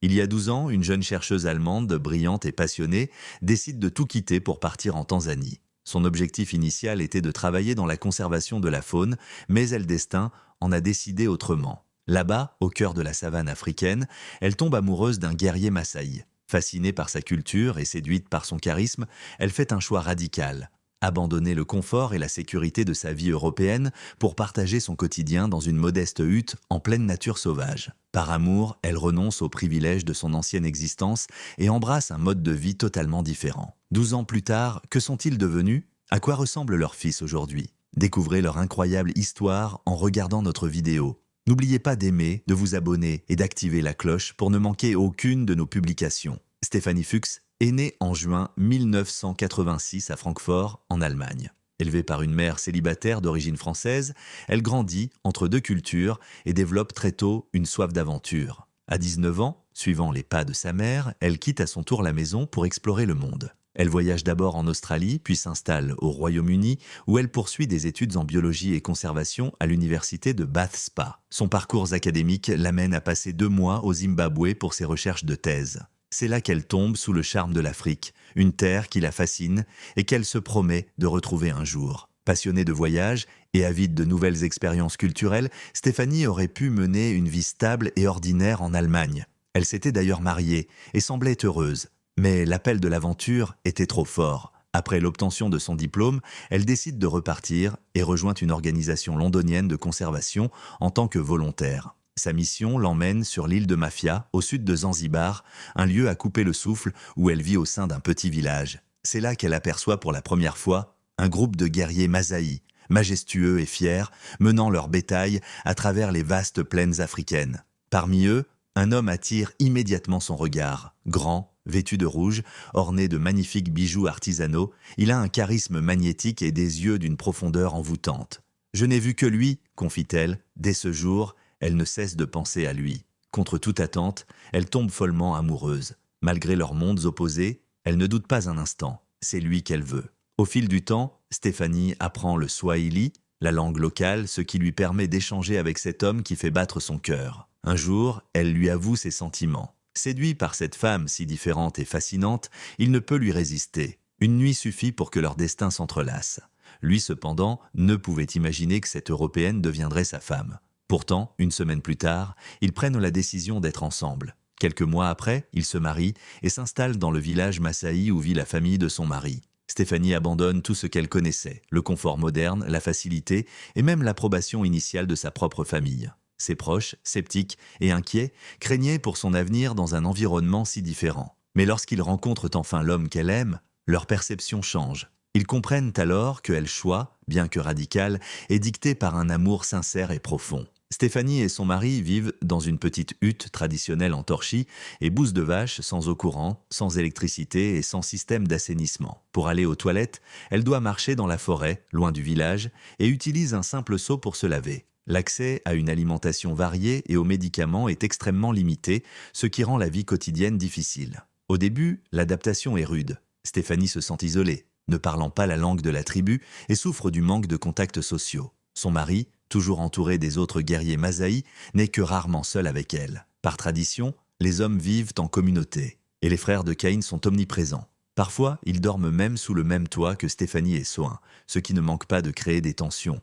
Il y a 12 ans, une jeune chercheuse allemande, brillante et passionnée, décide de tout quitter pour partir en Tanzanie. Son objectif initial était de travailler dans la conservation de la faune, mais le destin en a décidé autrement. Là-bas, au cœur de la savane africaine, elle tombe amoureuse d'un guerrier Maasai. Fascinée par sa culture et séduite par son charisme, elle fait un choix radical. Abandonner le confort et la sécurité de sa vie européenne pour partager son quotidien dans une modeste hutte en pleine nature sauvage. Par amour, elle renonce aux privilèges de son ancienne existence et embrasse un mode de vie totalement différent. 12 ans plus tard, que sont-ils devenus? À quoi ressemble leur fils aujourd'hui? Découvrez leur incroyable histoire en regardant notre vidéo. N'oubliez pas d'aimer, de vous abonner et d'activer la cloche pour ne manquer aucune de nos publications. Stéphanie Fuchs est née en juin 1986 à Francfort, en Allemagne. Élevée par une mère célibataire d'origine française, elle grandit entre deux cultures et développe très tôt une soif d'aventure. À 19 ans, suivant les pas de sa mère, elle quitte à son tour la maison pour explorer le monde. Elle voyage d'abord en Australie, puis s'installe au Royaume-Uni, où elle poursuit des études en biologie et conservation à l'université de Bath Spa. Son parcours académique l'amène à passer 2 mois au Zimbabwe pour ses recherches de thèse. C'est là qu'elle tombe sous le charme de l'Afrique, une terre qui la fascine et qu'elle se promet de retrouver un jour. Passionnée de voyage et avide de nouvelles expériences culturelles, Stéphanie aurait pu mener une vie stable et ordinaire en Allemagne. Elle s'était d'ailleurs mariée et semblait heureuse. Mais l'appel de l'aventure était trop fort. Après l'obtention de son diplôme, elle décide de repartir et rejoint une organisation londonienne de conservation en tant que volontaire. Sa mission l'emmène sur l'île de Mafia, au sud de Zanzibar, un lieu à couper le souffle où elle vit au sein d'un petit village. C'est là qu'elle aperçoit pour la première fois un groupe de guerriers Maasai, majestueux et fiers, menant leur bétail à travers les vastes plaines africaines. Parmi eux, un homme attire immédiatement son regard. Grand, vêtu de rouge, orné de magnifiques bijoux artisanaux, il a un charisme magnétique et des yeux d'une profondeur envoûtante. « Je n'ai vu que lui », confie-t-elle. Dès ce jour, elle ne cesse de penser à lui. Contre toute attente, elle tombe follement amoureuse. Malgré leurs mondes opposés, elle ne doute pas un instant. C'est lui qu'elle veut. Au fil du temps, Stéphanie apprend le swahili, la langue locale, ce qui lui permet d'échanger avec cet homme qui fait battre son cœur. Un jour, elle lui avoue ses sentiments. Séduit par cette femme si différente et fascinante, il ne peut lui résister. Une nuit suffit pour que leur destin s'entrelace. Lui, cependant, ne pouvait imaginer que cette Européenne deviendrait sa femme. Pourtant, une semaine plus tard, ils prennent la décision d'être ensemble. Quelques mois après, ils se marient et s'installent dans le village Maasai où vit la famille de son mari. Stéphanie abandonne tout ce qu'elle connaissait, le confort moderne, la facilité et même l'approbation initiale de sa propre famille. Ses proches, sceptiques et inquiets, craignaient pour son avenir dans un environnement si différent. Mais lorsqu'ils rencontrent enfin l'homme qu'elle aime, leur perception change. Ils comprennent alors que leur choix, bien que radical, est dicté par un amour sincère et profond. Stéphanie et son mari vivent dans une petite hutte traditionnelle en torchis et bouse de vache sans eau courante, sans électricité et sans système d'assainissement. Pour aller aux toilettes, elle doit marcher dans la forêt, loin du village, et utilise un simple seau pour se laver. L'accès à une alimentation variée et aux médicaments est extrêmement limité, ce qui rend la vie quotidienne difficile. Au début, l'adaptation est rude. Stéphanie se sent isolée, ne parlant pas la langue de la tribu et souffre du manque de contacts sociaux. Son mari, toujours entouré des autres guerriers Maasai, n'est que rarement seul avec elle. Par tradition, les hommes vivent en communauté, et les frères de Caïn sont omniprésents. Parfois, ils dorment même sous le même toit que Stéphanie et Soin, ce qui ne manque pas de créer des tensions.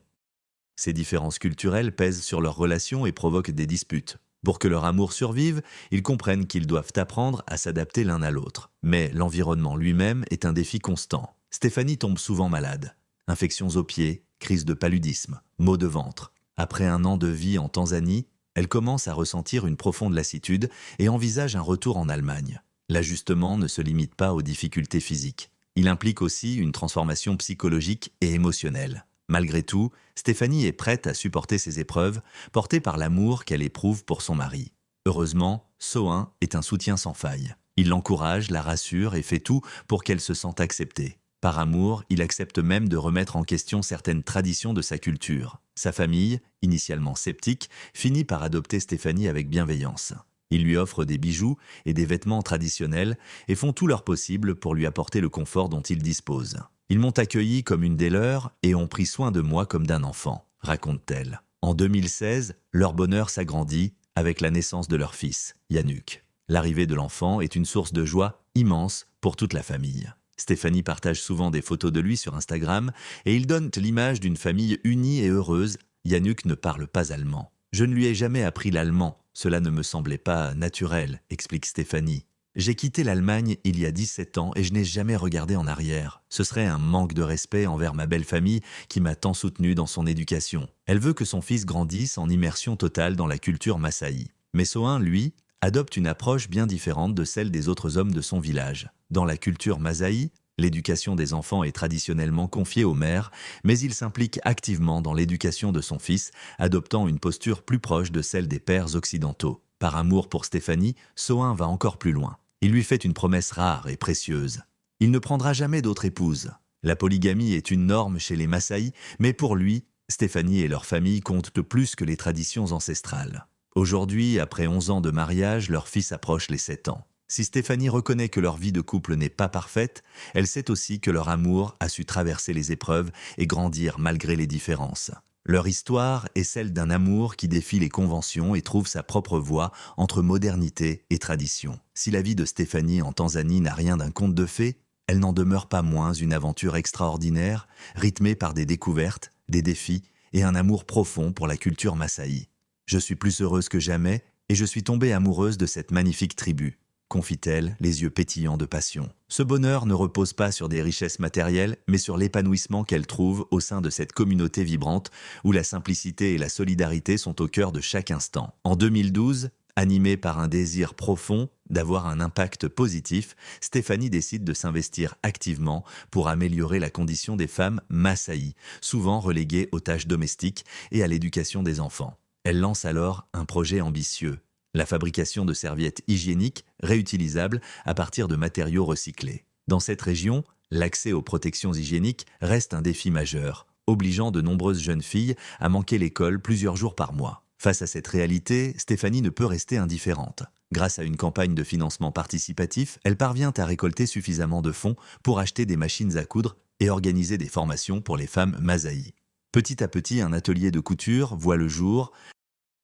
Ces différences culturelles pèsent sur leurs relations et provoquent des disputes. Pour que leur amour survive, ils comprennent qu'ils doivent apprendre à s'adapter l'un à l'autre. Mais l'environnement lui-même est un défi constant. Stéphanie tombe souvent malade. Infections aux pieds, crise de paludisme, maux de ventre. Après un an de vie en Tanzanie, elle commence à ressentir une profonde lassitude et envisage un retour en Allemagne. L'ajustement ne se limite pas aux difficultés physiques. Il implique aussi une transformation psychologique et émotionnelle. Malgré tout, Stéphanie est prête à supporter ces épreuves, portée par l'amour qu'elle éprouve pour son mari. Heureusement, Soin est un soutien sans faille. Il l'encourage, la rassure et fait tout pour qu'elle se sente acceptée. Par amour, il accepte même de remettre en question certaines traditions de sa culture. Sa famille, initialement sceptique, finit par adopter Stéphanie avec bienveillance. Ils lui offrent des bijoux et des vêtements traditionnels et font tout leur possible pour lui apporter le confort dont ils disposent. Ils m'ont accueilli comme une des leurs et ont pris soin de moi comme d'un enfant, raconte-t-elle. En 2016, leur bonheur s'agrandit avec la naissance de leur fils, Yannick. L'arrivée de l'enfant est une source de joie immense pour toute la famille. Stéphanie partage souvent des photos de lui sur Instagram et il donne l'image d'une famille unie et heureuse. Yannick ne parle pas allemand. Je ne lui ai jamais appris l'allemand. Cela ne me semblait pas naturel, explique Stéphanie. J'ai quitté l'Allemagne il y a 17 ans et je n'ai jamais regardé en arrière. Ce serait un manque de respect envers ma belle famille qui m'a tant soutenu dans son éducation. Elle veut que son fils grandisse en immersion totale dans la culture massaï. Mais Sohain, lui, adopte une approche bien différente de celle des autres hommes de son village. Dans la culture masaï, l'éducation des enfants est traditionnellement confiée au maire, mais il s'implique activement dans l'éducation de son fils, adoptant une posture plus proche de celle des pères occidentaux. Par amour pour Stéphanie, Sohain va encore plus loin. Il lui fait une promesse rare et précieuse. Il ne prendra jamais d'autre épouse. La polygamie est une norme chez les Masaï, mais pour lui, Stéphanie et leur famille comptent plus que les traditions ancestrales. Aujourd'hui, après 11 ans de mariage, leur fils approche les 7 ans. Si Stéphanie reconnaît que leur vie de couple n'est pas parfaite, elle sait aussi que leur amour a su traverser les épreuves et grandir malgré les différences. Leur histoire est celle d'un amour qui défie les conventions et trouve sa propre voie entre modernité et tradition. Si la vie de Stéphanie en Tanzanie n'a rien d'un conte de fées, elle n'en demeure pas moins une aventure extraordinaire, rythmée par des découvertes, des défis et un amour profond pour la culture massaï. Je suis plus heureuse que jamais et je suis tombée amoureuse de cette magnifique tribu, confie-t-elle, les yeux pétillants de passion. Ce bonheur ne repose pas sur des richesses matérielles, mais sur l'épanouissement qu'elle trouve au sein de cette communauté vibrante où la simplicité et la solidarité sont au cœur de chaque instant. En 2012, animée par un désir profond d'avoir un impact positif, Stéphanie décide de s'investir activement pour améliorer la condition des femmes massaï, souvent reléguées aux tâches domestiques et à l'éducation des enfants. Elle lance alors un projet ambitieux, la fabrication de serviettes hygiéniques réutilisables à partir de matériaux recyclés. Dans cette région, l'accès aux protections hygiéniques reste un défi majeur, obligeant de nombreuses jeunes filles à manquer l'école plusieurs jours par mois. Face à cette réalité, Stéphanie ne peut rester indifférente. Grâce à une campagne de financement participatif, elle parvient à récolter suffisamment de fonds pour acheter des machines à coudre et organiser des formations pour les femmes masaï. Petit à petit, un atelier de couture voit le jour.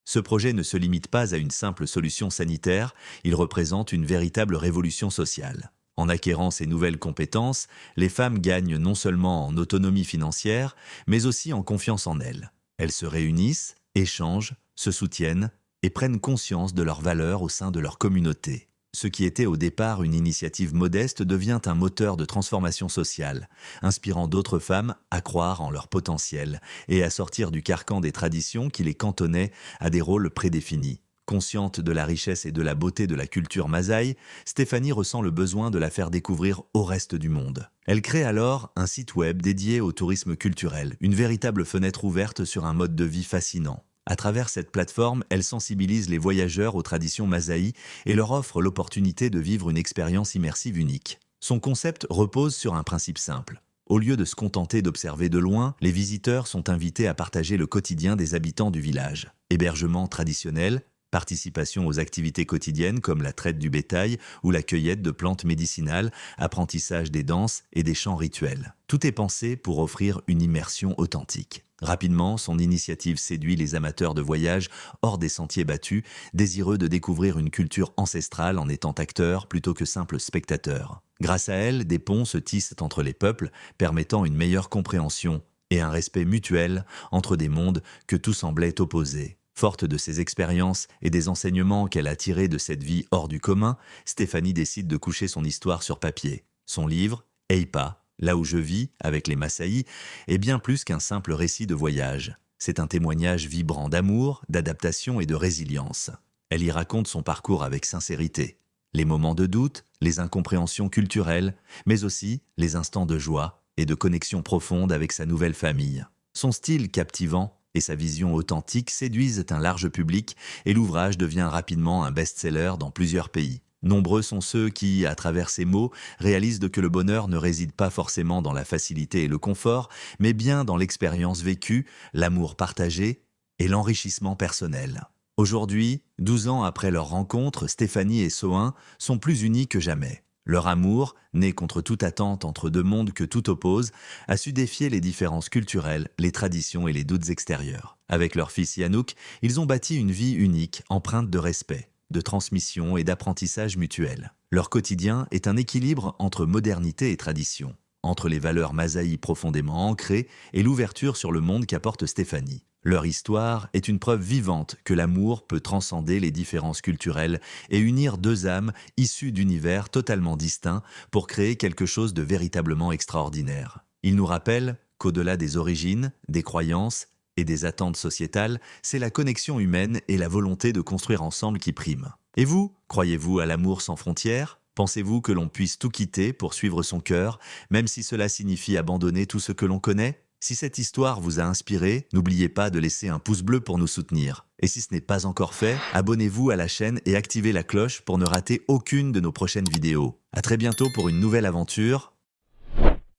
Ce projet ne se limite pas à une simple solution sanitaire, il représente une véritable révolution sociale. En acquérant ces nouvelles compétences, les femmes gagnent non seulement en autonomie financière, mais aussi en confiance en elles. Elles se réunissent, échangent, se soutiennent et prennent conscience de leurs valeurs au sein de leur communauté. Ce qui était au départ une initiative modeste devient un moteur de transformation sociale, inspirant d'autres femmes à croire en leur potentiel et à sortir du carcan des traditions qui les cantonnaient à des rôles prédéfinis. Consciente de la richesse et de la beauté de la culture masaï, Stéphanie ressent le besoin de la faire découvrir au reste du monde. Elle crée alors un site web dédié au tourisme culturel, une véritable fenêtre ouverte sur un mode de vie fascinant. À travers cette plateforme, elle sensibilise les voyageurs aux traditions masaï et leur offre l'opportunité de vivre une expérience immersive unique. Son concept repose sur un principe simple. Au lieu de se contenter d'observer de loin, les visiteurs sont invités à partager le quotidien des habitants du village. Hébergement traditionnel, participation aux activités quotidiennes comme la traite du bétail ou la cueillette de plantes médicinales, apprentissage des danses et des chants rituels. Tout est pensé pour offrir une immersion authentique. Rapidement, son initiative séduit les amateurs de voyage hors des sentiers battus, désireux de découvrir une culture ancestrale en étant acteurs plutôt que simples spectateurs. Grâce à elle, des ponts se tissent entre les peuples, permettant une meilleure compréhension et un respect mutuel entre des mondes que tout semblait opposés. Forte de ses expériences et des enseignements qu'elle a tirés de cette vie hors du commun, Stéphanie décide de coucher son histoire sur papier. Son livre, Eipa, là où je vis, avec les Masaï, est bien plus qu'un simple récit de voyage. C'est un témoignage vibrant d'amour, d'adaptation et de résilience. Elle y raconte son parcours avec sincérité. Les moments de doute, les incompréhensions culturelles, mais aussi les instants de joie et de connexion profonde avec sa nouvelle famille. Son style captivant et sa vision authentique séduisent un large public et l'ouvrage devient rapidement un best-seller dans plusieurs pays. Nombreux sont ceux qui, à travers ces mots, réalisent que le bonheur ne réside pas forcément dans la facilité et le confort, mais bien dans l'expérience vécue, l'amour partagé et l'enrichissement personnel. Aujourd'hui, 12 ans après leur rencontre, Stéphanie et Sohain sont plus unis que jamais. Leur amour, né contre toute attente entre deux mondes que tout oppose, a su défier les différences culturelles, les traditions et les doutes extérieurs. Avec leur fils Yannick, ils ont bâti une vie unique, empreinte de respect. de transmission et d'apprentissage mutuel. Leur quotidien est un équilibre entre modernité et tradition, entre les valeurs masaï profondément ancrées et l'ouverture sur le monde qu'apporte Stéphanie. Leur histoire est une preuve vivante que l'amour peut transcender les différences culturelles et unir deux âmes issues d'univers totalement distincts pour créer quelque chose de véritablement extraordinaire. Ils nous rappellent qu'au-delà des origines, des croyances et des attentes sociétales, c'est la connexion humaine et la volonté de construire ensemble qui priment. Et vous, croyez-vous à l'amour sans frontières ? Pensez-vous que l'on puisse tout quitter pour suivre son cœur, même si cela signifie abandonner tout ce que l'on connaît ? Si cette histoire vous a inspiré, n'oubliez pas de laisser un pouce bleu pour nous soutenir. Et si ce n'est pas encore fait, abonnez-vous à la chaîne et activez la cloche pour ne rater aucune de nos prochaines vidéos. À très bientôt pour une nouvelle aventure.